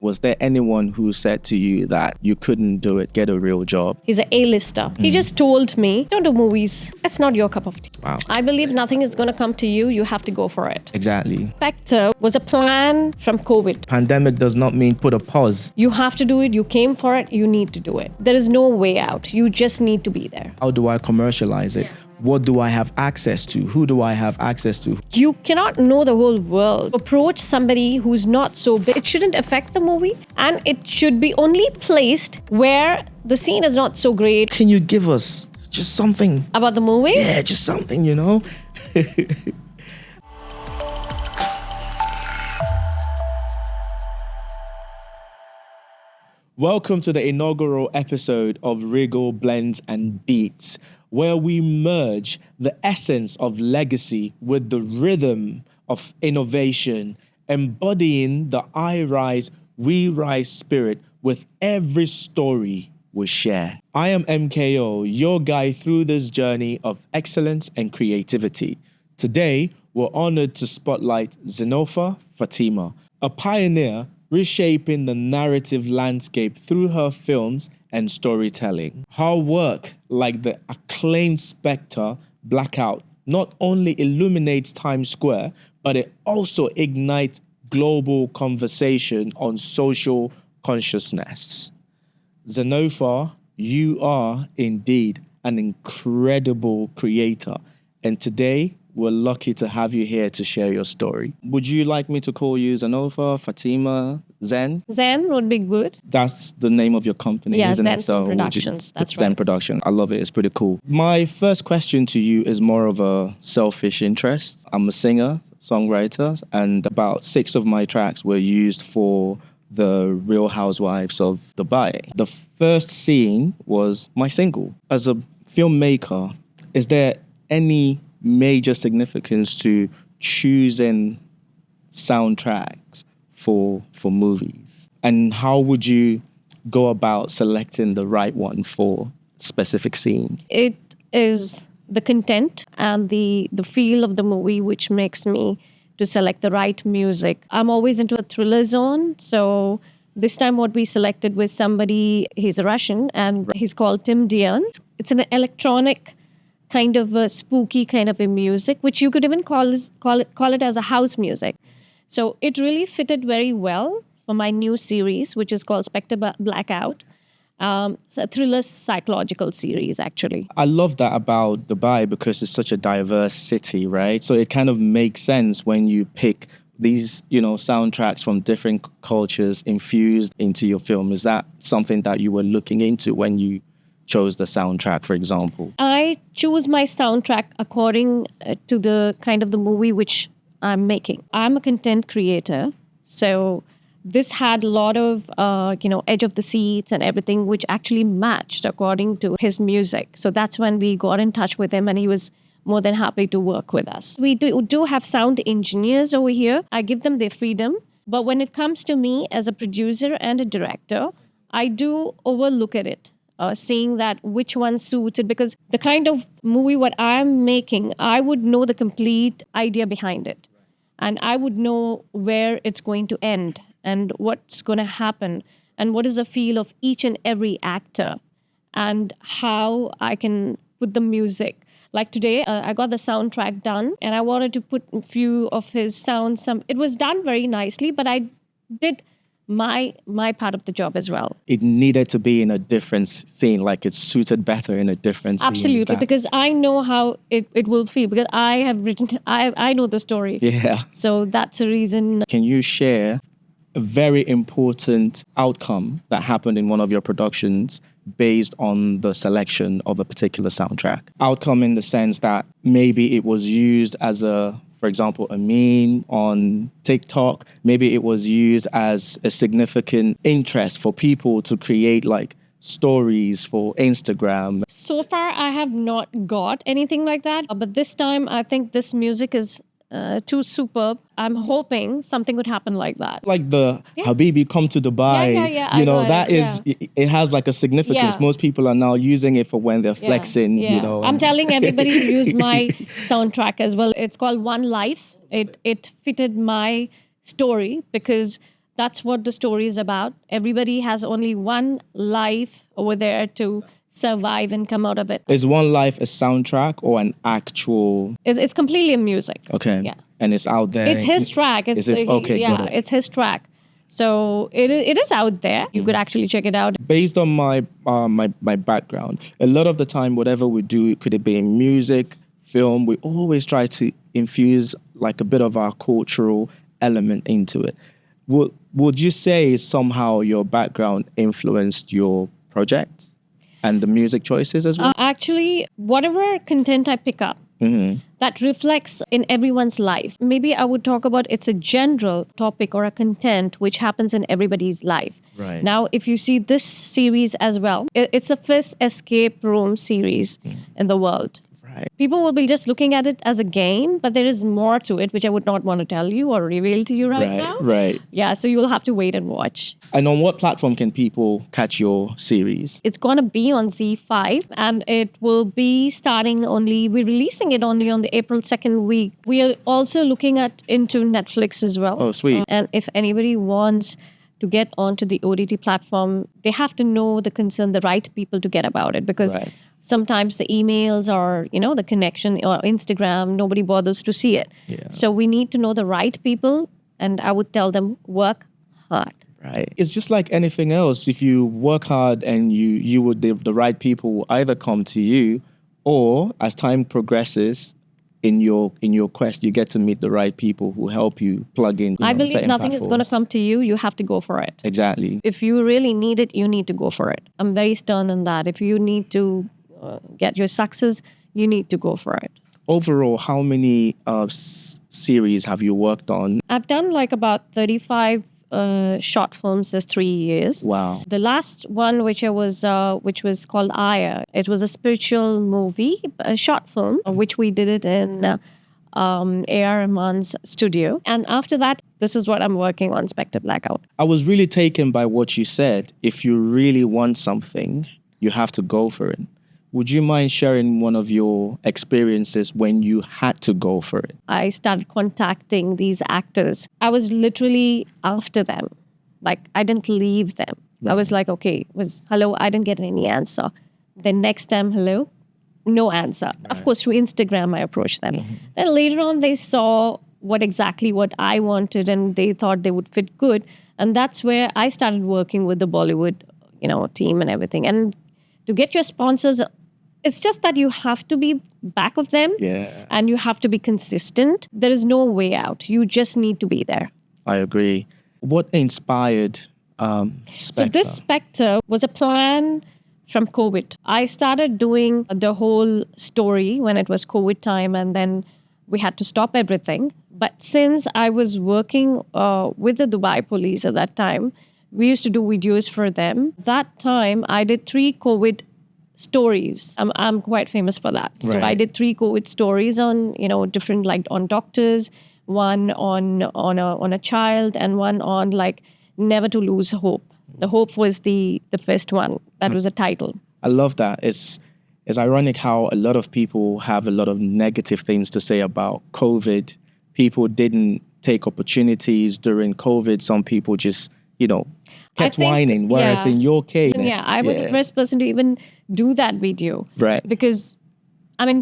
Was there anyone who said to you that you couldn't do it, get a real job? He's an A-lister. He just told me, don't do movies. It's not your cup of tea. Wow. I believe nothing is going to come to you. You have to go for it. Exactly. Specter was a plan from COVID. Pandemic does not mean put a pause. You have to do it. You came for it. You need to do it. There is no way out. You just need to be there. How do I commercialize it? What do I have access to? Who do I have access to? You cannot know the whole world. Approach somebody who's not so big. It shouldn't affect the movie, and it should be only placed where the scene is not so great. Can you give us just something? About the movie? Yeah, just something, you know? Welcome to the inaugural episode of Regal Blends and Beats, where we merge the essence of legacy with the rhythm of innovation, embodying the I Rise, We Rise spirit with every story we share. I am MKO, your guide through this journey of excellence and creativity. Today, we're honored to spotlight Zenofar Fathima, a pioneer reshaping the narrative landscape through her films and storytelling. Her work, like the acclaimed Specter Blackout, not only illuminates Times Square, but it also ignites global conversation on social consciousness. Zenofar, you are indeed an incredible creator, and today we're lucky to have you here to share your story. Would you like me to call you Zenofar, Fathima, Zen? Zen would be good. That's the name of your company, Yeah, isn't Zen it? So Productions. That's Zen right. Production. I love it. It's pretty cool. My first question to you is more of a selfish interest. I'm a singer, songwriter, and about 6 of my tracks were used for the Real Housewives of Dubai. The first scene was my single. As a filmmaker, is there any major significance to choosing soundtracks for movies? And how would you go about selecting the right one for specific scene? It is the content and the feel of the movie which makes me to select the right music. I'm always into a thriller zone, so this time what we selected was somebody, he's a Russian, and he's called Tim Dion. It's an electronic kind of a spooky kind of a music, which you could even call it as a house music. So it really fitted very well for my new series, which is called Specter Blackout. It's a thriller psychological series, actually. I love that about Dubai because it's such a diverse city, right? So it kind of makes sense when you pick these, soundtracks from different cultures infused into your film. Is that something that you were looking into when you chose the soundtrack, for example? I choose my soundtrack according to the kind of the movie which I'm making. I'm a content creator, so this had a lot of, edge of the seats and everything, which actually matched according to his music. So that's when we got in touch with him, and he was more than happy to work with us. We do have sound engineers over here. I give them their freedom. But when it comes to me as a producer and a director, I do overlook at it. Seeing that which one suits it, because the kind of movie what I'm making, I would know the complete idea behind it. And I would know where it's going to end and what's going to happen and what is the feel of each and every actor and how I can put the music. Like today, I got the soundtrack done and I wanted to put a few of his sounds. It was done very nicely, but I did my part of the job as well. It needed to be in a different scene, like it's suited better in a different scene. Absolutely, because I know how it will feel, because I have written, I know the story. Yeah. So that's the reason. Can you share a very important outcome that happened in one of your productions based on the selection of a particular soundtrack? Outcome in the sense that maybe it was used as for example, a meme on TikTok. Maybe it was used as a significant interest for people to create like stories for Instagram. So far, I have not got anything like that. But this time, I think this music is too superb. I'm hoping something would happen like that. Like the Habibi come to Dubai, it has like a significance. Yeah. Most people are now using it for when they're flexing, I'm telling everybody to use my soundtrack as well. It's called One Life. It fitted my story because That's what the story is about. Everybody has only one life over there to survive and come out of it. Is One Life a soundtrack or an actual? It's completely music. Okay. Yeah. And it's out there. It's his track. Is this okay? Yeah, Got it. it's his track. So it is out there. You could actually check it out. Based on my background, a lot of the time, whatever we do, could it be in music, film, we always try to infuse like a bit of our cultural element into it. Would you say somehow your background influenced your projects and the music choices as well? Actually, whatever content I pick up, that reflects in everyone's life. Maybe I would talk about it's a general topic or a content which happens in everybody's life. Right. Now, if you see this series as well, it's the first escape room series in the world. Right. People will be just looking at it as a game, but there is more to it, which I would not want to tell you or reveal to you right now. Right. Yeah, so you'll have to wait and watch. And on what platform can people catch your series? It's going to be on Z5 and it will be we're releasing it only on the April 2nd week. We are also looking into Netflix as well. Oh, sweet. And if anybody wants to get onto the OTT platform, they have to know the right people to get about it, because Right. sometimes the emails or, the connection or Instagram, nobody bothers to see it. Yeah. So we need to know the right people, and I would tell them work hard. Right. It's just like anything else. If you work hard and the right people will either come to you, or as time progresses in your quest, you get to meet the right people who help you plug in. I believe certain nothing is going to platforms. come to you. You have to go for it. Exactly. If you really need it, you need to go for it. I'm very stern on that. If you need to get your success, you need to go for it. Overall, how many series have you worked on? I've done like about 35 short films this 3 years. Wow. The last one, which was called Aya, it was a spiritual movie, a short film, which we did it in A.R. Rahman's studio. And after that, this is what I'm working on, Specter Blackout. I was really taken by what you said. If you really want something, you have to go for it. Would you mind sharing one of your experiences when you had to go for it? I started contacting these actors. I was literally after them. Like, I didn't leave them. I was like, okay, hello, I didn't get any answer. Then next time, hello, no answer. Right. Of course, through Instagram, I approached them. Then later on, they saw what I wanted, and they thought they would fit good. And that's where I started working with the Bollywood, team and everything. And to get your sponsors, it's just that you have to be back of them, and you have to be consistent. There is no way out. You just need to be there. I agree. What inspired Specter? So this Specter was a plan from COVID. I started doing the whole story when it was COVID time, and then we had to stop everything. But since I was working with the Dubai police at that time, we used to do videos for them. That time, I did 3 COVID stories. I'm quite famous for that. Right. So I did 3 COVID stories on, different, like on doctors, one on a child, and one on like never to lose hope. The hope was the first one. That was the title. I love that. It's ironic how a lot of people have a lot of negative things to say about COVID. People didn't take opportunities during COVID. Some people just, kept whining. Whereas in your case... Yeah, I was the first person to even do that video. Right. Because,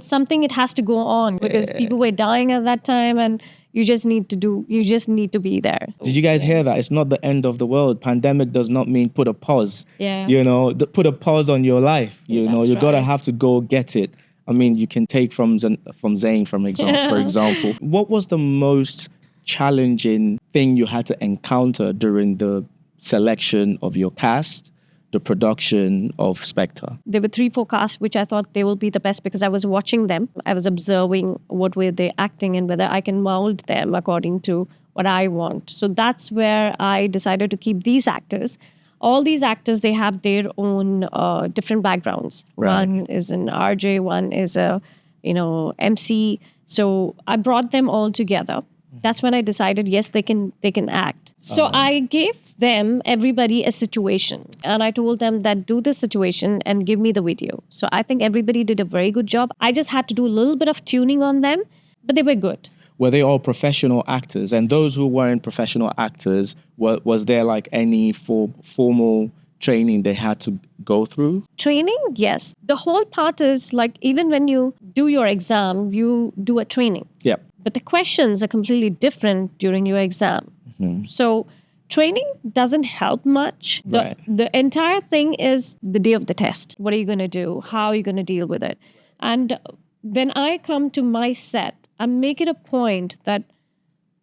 something, it has to go on. Because people were dying at that time, and you just need to be there. Did you guys hear that? It's not the end of the world. Pandemic does not mean put a pause. Yeah. Put a pause on your life. That's You gotta right. have to go get it. You can take from Zayn, for example. What was the most challenging thing you had to encounter during the selection of your cast, the production of Specter? There were 3, 4 casts which I thought they will be the best, because I was watching them. I was observing what were they acting and whether I can mold them according to what I want. So that's where I decided to keep these actors. All these actors, they have their own different backgrounds. Right. One is an RJ, one is a MC. So I brought them all together. That's when I decided, yes, they can act. So I gave them, everybody, a situation. And I told them that do this situation and give me the video. So I think everybody did a very good job. I just had to do a little bit of tuning on them, but they were good. were they all professional actors? And those who weren't professional actors, was there like any formal training they had to go through? Training, yes. The whole part is like, even when you do your exam, you do a training. Yep. But the questions are completely different during your exam. So training doesn't help much. The entire thing is the day of the test. What are you going to do? How are you going to deal with it? And when I come to my set, I make it a point that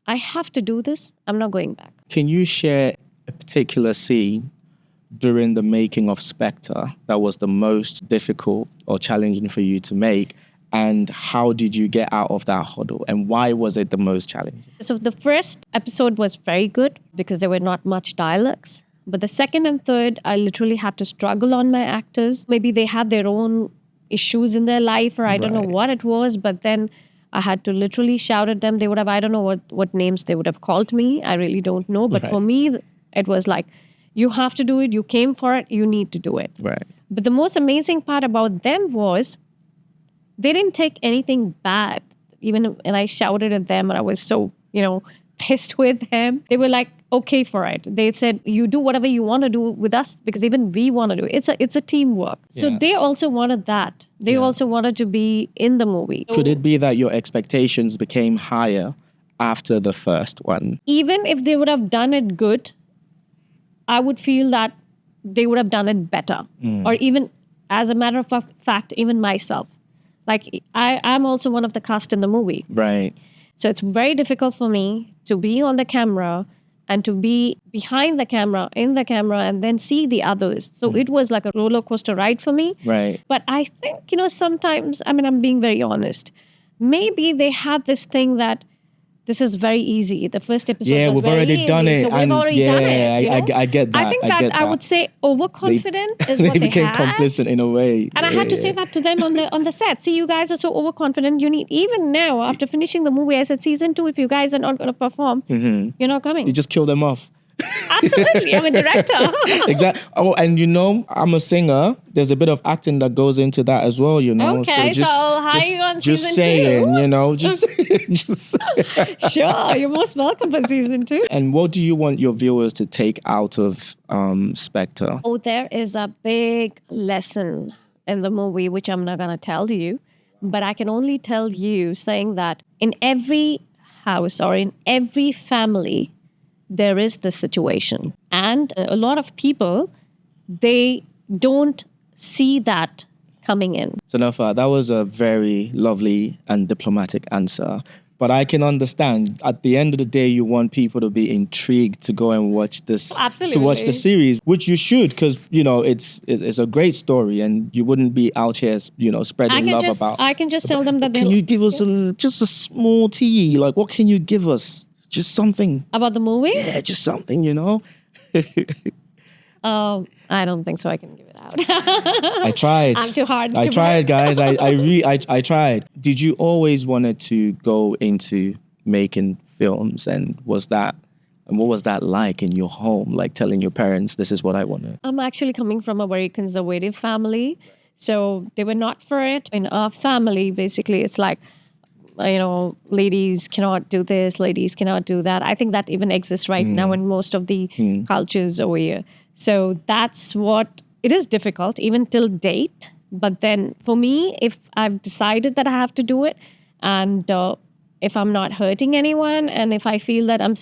I have to do this. I'm not going back. Can you share a particular scene during the making of Specter that was the most difficult or challenging for you to make? And how did you get out of that hurdle? And why was it the most challenging? So the first episode was very good because there were not much dialogues. But the second and third, I literally had to struggle on my actors. Maybe they had their own issues in their life, or I don't know what it was. But then I had to literally shout at them. They would have, I don't know what names they would have called me. I really don't know. But for me, it was like, you have to do it. You came for it. You need to do it. Right. But the most amazing part about them was they didn't take anything bad. Even when I shouted at them and I was so, pissed with them, they were like, okay for it. They said, you do whatever you want to do with us, because even we want to do it. It's a teamwork. So they also wanted that. They also wanted to be in the movie. Could it be that your expectations became higher after the first one? Even if they would have done it good, I would feel that they would have done it better. Or even, as a matter of fact, even myself. Like, I'm also one of the cast in the movie. Right. So it's very difficult for me to be on the camera and to be behind the camera, in the camera, and then see the others. So it was like a roller coaster ride for me. Right. But I think, sometimes, I'm being very honest. Maybe they had this thing that this is very easy. The first episode was we've very already easy. done it. So we've already done it. I get that. I think that I would say overconfident is they what they became had. complacent in a way. And I had to say that to them on the set. See, you guys are so overconfident. You need, even now, after finishing the movie, I said, season 2, if you guys are not going to perform, you're not coming. You just kill them off. Absolutely. I'm a director. Exactly. Oh, and I'm a singer. There's a bit of acting that goes into that as well, Okay, so how are you on just season saying, 2? Just Sure, you're most welcome for season 2. And what do you want your viewers to take out of Specter? Oh, there is a big lesson in the movie, which I'm not going to tell you, but I can only tell you, saying that in every house or in every family, there is this situation. And a lot of people, they don't see that coming in. Zenofar, that was a very lovely and diplomatic answer. But I can understand, at the end of the day, you want people to be intrigued to go and watch this, Absolutely. to watch the series, which you should, because, it's a great story and you wouldn't be out here, spreading love about. I can just tell them that Can you give us just a small tea? Like, what can you give us? Just something. about the movie? Yeah, just something, I don't think so. I can give it out. I tried. I'm too hard. I tried, guys. I tried. Did you always wanted to go into making films, and what was that like in your home? Like telling your parents, this is what I want to. I'm actually coming from a very conservative family, so they were not for it. In our family, basically, it's like, ladies cannot do this, ladies cannot do that. I think that even exists right now in most of the cultures over here. So that's what, it is difficult even till date. But then for me, if I've decided that I have to do it, and if I'm not hurting anyone, and if I feel that I'm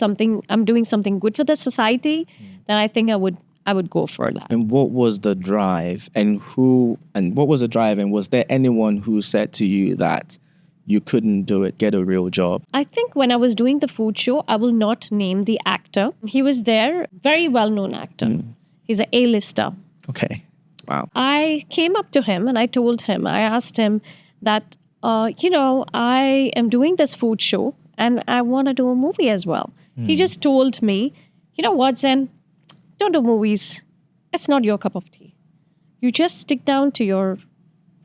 doing something good for the society, then I think I would go for that. And what was the drive, and was there anyone who said to you that you couldn't do it, get a real job? I think when I was doing the food show, I will not name the actor. He was there, very well-known actor. He's an A-lister. Okay. Wow. I came up to him and I asked him that, I am doing this food show and I want to do a movie as well. He just told me, you know what, Zen, don't do movies. It's not your cup of tea. You just stick down to your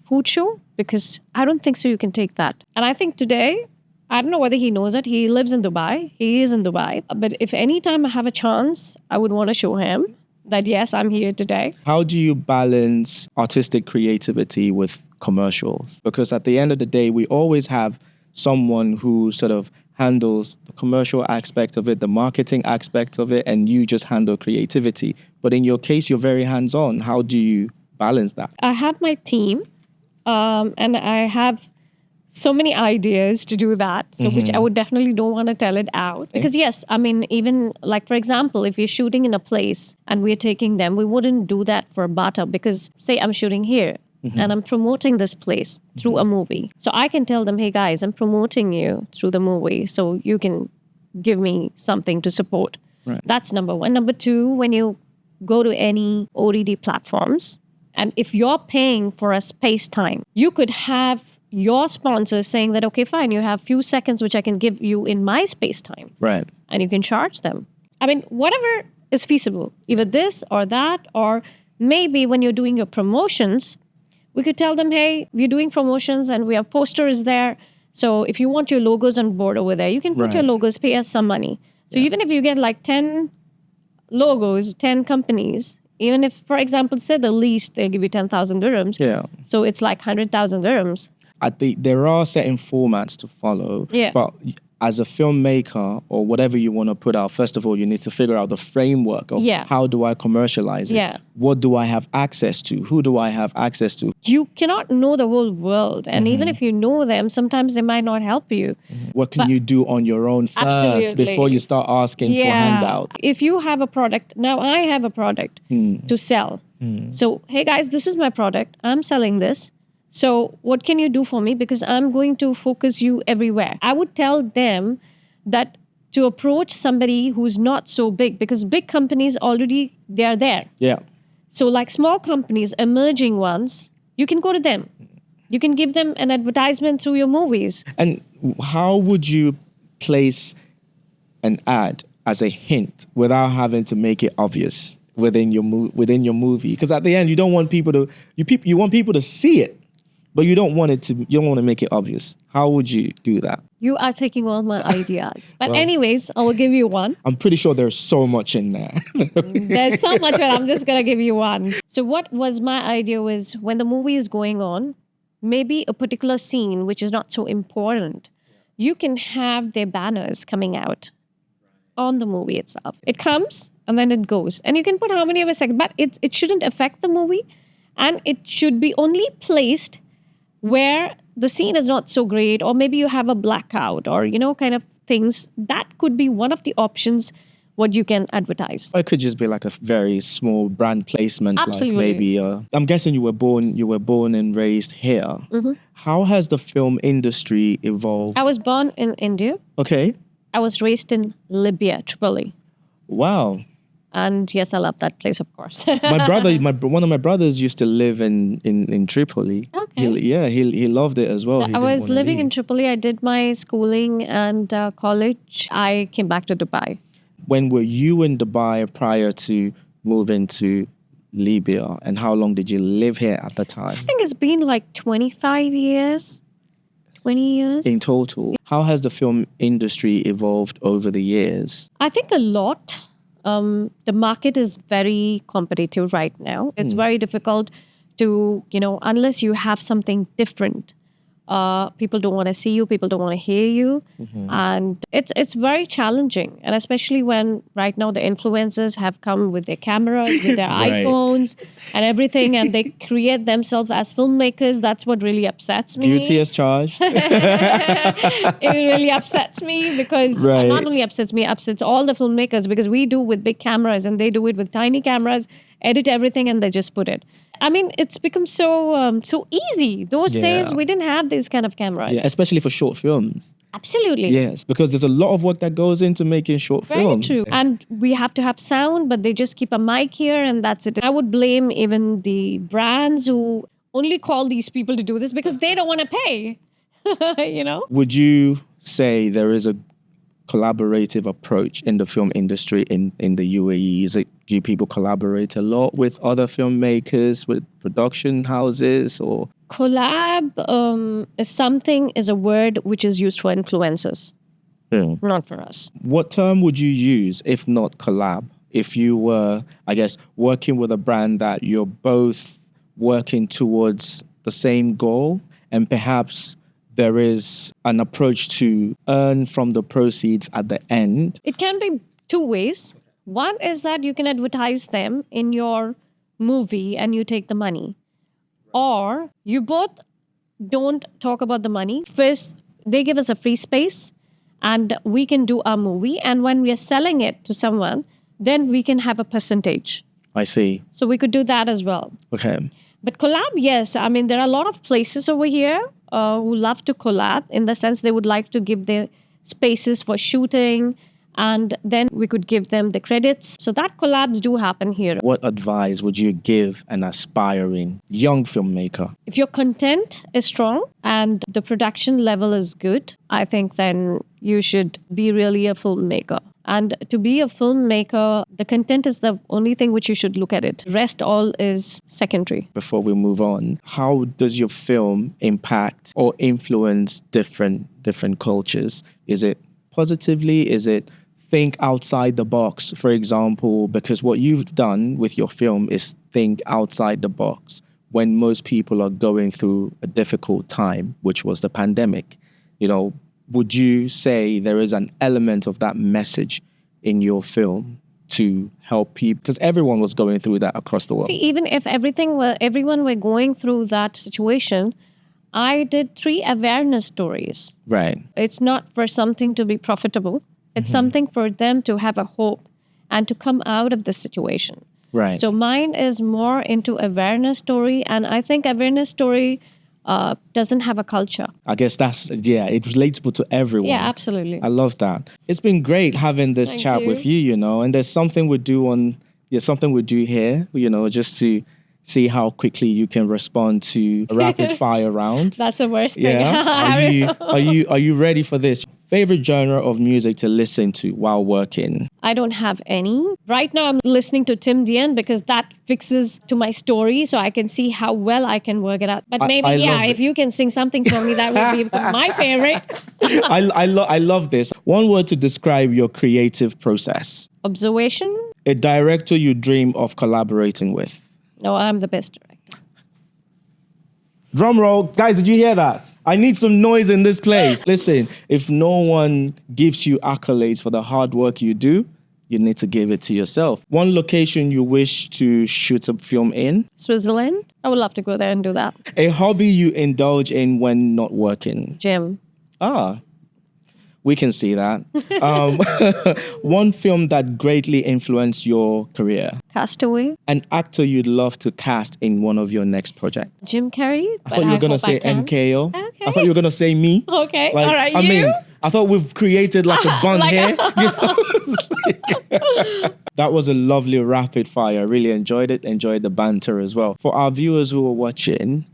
food show, because I don't think so you can take that. And I think today, I don't know whether he knows it. He lives in Dubai. He is in Dubai. But if any time I have a chance, I would want to show him that, yes, I'm here today. How do you balance artistic creativity with commercials? Because at the end of the day, we always have someone who sort of handles the commercial aspect of it, the marketing aspect of it, and you just handle creativity. But in your case, you're very hands-on. How do you balance that? I have my team, and I have so many ideas to do that, so which I would definitely don't want to tell it out. Because yes, I mean, even like, for example, if you're shooting in a place and we're taking them, we wouldn't do that for barter, because say I'm shooting here and I'm promoting this place through a movie. So I can tell them, hey guys, I'm promoting you through the movie, so you can give me something to support. Right. That's number one. Number two, when you go to any OTT platforms, and if you're paying for a space time, you could have your sponsor saying that, okay, fine, you have few seconds which I can give you in my space time. Right. And you can charge them. I mean, whatever is feasible, either this or that, or maybe when you're doing your promotions, we could tell them, hey, we're doing promotions and we have posters there. So if you want your logos on board over there, you can put your logos, pay us some money. So even if you get like 10 logos, 10 companies, even if, for example, say the least, they'll give you 10,000 dirhams. Yeah. So it's like 100,000 dirhams. I think there are certain formats to follow. Yeah. But as a filmmaker or whatever you want to put out, first of all, you need to figure out the framework of how do I commercialize it? Yeah. What do I have access to? Who do I have access to? You cannot know the whole world. And even if you know them, sometimes they might not help you. What can you do on your own first Absolutely. before you start asking for handouts? If you have a product, now I have a product to sell. So, hey guys, this is my product. I'm selling this. So what can you do for me? Because I'm going to focus you everywhere. I would tell them that to approach somebody who's not so big, because big companies already, they are there. Yeah. So like small companies, emerging ones, you can go to them. You can give them an advertisement through your movies. And how would you place an ad as a hint without having to make it obvious within your movie? Because at the end, you don't want people to you want people to see it, but you don't want to make it obvious. How would you do that? You are taking all my ideas. But anyways, I will give you one. I'm pretty sure there's so much in there. There's so much, but I'm just going to give you one. So what was my idea was when the movie is going on, maybe a particular scene which is not so important, you can have their banners coming out on the movie itself. It comes and then it goes. And you can put how many of a second, but it shouldn't affect the movie. And it should be only placed where the scene is not so great, or maybe you have a blackout, or, kind of things. That could be one of the options what you can advertise. It could just be like a very small brand placement. Absolutely. Like maybe, I'm guessing you were born and raised here. How has the film industry evolved? I was born in India. Okay. I was raised in Libya, Tripoli. Wow. And yes, I love that place, of course. One of my brothers used to live in Tripoli. Okay. He loved it as well. So I was living in Tripoli. I did my schooling and college. I came back to Dubai. When were you in Dubai prior to moving to Libya? And how long did you live here at the time? I think it's been like 25 years, 20 years. In total. How has the film industry evolved over the years? I think a lot. The market is very competitive right now. It's very difficult to, unless you have something different, people don't want to see you, people don't want to hear you. And it's very challenging. And especially when right now the influencers have come with their cameras, with their iPhones and everything, and they create themselves as filmmakers. That's what really upsets me. Beauty is charged. It really upsets me because not only upsets me, upsets all the filmmakers, because we do with big cameras and they do it with tiny cameras, edit everything and they just put it. I mean, it's become so easy. Those days, we didn't have these kind of cameras. Yeah, especially for short films. Absolutely. Yes, because there's a lot of work that goes into making short films. Very true. And we have to have sound, but they just keep a mic here and that's it. I would blame even the brands who only call these people to do this because they don't want to pay. Would you say there is a collaborative approach in the film industry in the UAE? Do people collaborate a lot with other filmmakers, with production houses, or? Collab is a word which is used for influencers, not for us. What term would you use if not collab? If you were, I guess, working with a brand that you're both working towards the same goal and perhaps there is an approach to earn from the proceeds at the end. It can be two ways. One is that you can advertise them in your movie and you take the money. Or you both don't talk about the money. First, they give us a free space and we can do our movie. And when we are selling it to someone, then we can have a percentage. I see. So we could do that as well. Okay. But collab, yes. I mean, there are a lot of places over here who love to collab in the sense they would like to give their spaces for shooting and then we could give them the credits. So that collabs do happen here. What advice would you give an aspiring young filmmaker? If your content is strong and the production level is good, I think then you should be really a filmmaker. And to be a filmmaker, the content is the only thing which you should look at it. Rest all is secondary. Before we move on, how does your film impact or influence different cultures? Is it positively? Is it think outside the box, for example? Because what you've done with your film is think outside the box when most people are going through a difficult time, which was the pandemic. You know, would you say there is an element of that message in your film to help people? Because everyone was going through that across the world. See, even if everyone were going through that situation, I did 3 awareness stories. Right. It's not for something to be profitable. It's something for them to have a hope and to come out of the situation. Right. So mine is more into awareness story. And I think awareness story doesn't have a culture. I guess it's relatable to everyone. Yeah, absolutely. I love that. It's been great having this Thank chat you. with you, and there's something we do here, just to see how quickly you can respond to a rapid fire round. That's the worst thing. Yeah. Are you ready for this? Favorite genre of music to listen to while working? I don't have any. Right now I'm listening to Tim Dian because that fixes to my story so I can see how well I can work it out. But maybe, I love it. if you can sing something for me, that would be my favorite. I love this. One word to describe your creative process. Observation? A director you dream of collaborating with. No, I'm the best director. Drum roll. Guys, did you hear that? I need some noise in this place. Listen, if no one gives you accolades for the hard work you do, you need to give it to yourself. One location you wish to shoot a film in? Switzerland? I would love to go there and do that. A hobby you indulge in when not working? Gym. We can see that. One film that greatly influenced your career? Castaway. An actor you'd love to cast in one of your next projects? Jim Carrey. I thought you were going to say MKO. Okay. I thought you were going to say me. Okay. Like, All right. I mean, I thought we've created like a bond here. That was a lovely rapid fire. I really enjoyed it. Enjoyed the banter as well. For our viewers who are watching,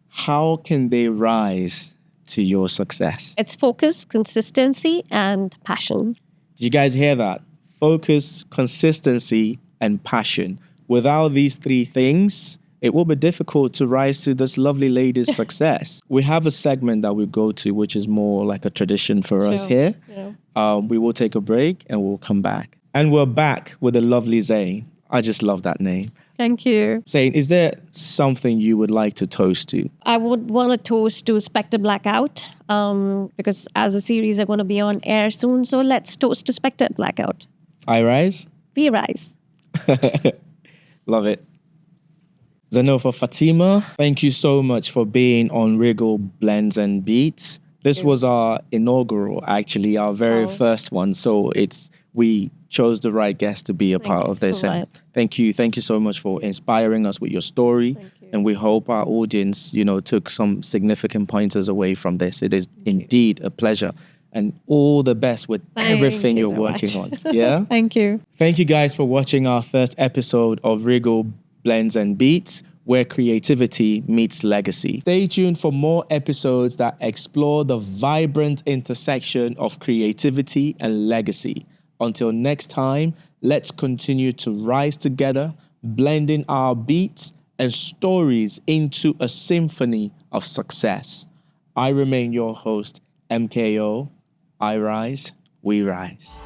how can they rise to your success? It's focus, consistency, and passion. Did you guys hear that? Focus, consistency, and passion. Without these 3 things, it will be difficult to rise to this lovely lady's success. We have a segment that we go to, which is more like a tradition for us here. Yeah. We will take a break and we'll come back. And we're back with the lovely Zane. I just love that name. Thank you. Zane, is there something you would like to toast to? I would want to toast to Specter Blackout because as a series are going to be on air soon. So let's toast to Specter Blackout. I rise? We rise. Love it. Zenofar Fathima, thank you so much for being on Regal Blends and Beats. This was our inaugural, actually, our very first one. So we chose the right guest to be a part of this. And thank you so much for inspiring us with your story. And we hope our audience, took some significant pointers away from this. It is indeed a pleasure. And all the best with everything you're working on. Yeah? Thank you. Thank you guys for watching our first episode of Regal Blends and Beats, where creativity meets legacy. Stay tuned for more episodes that explore the vibrant intersection of creativity and legacy. Until next time, let's continue to rise together, blending our beats and stories into a symphony of success. I remain your host, MKO. I rise, we rise.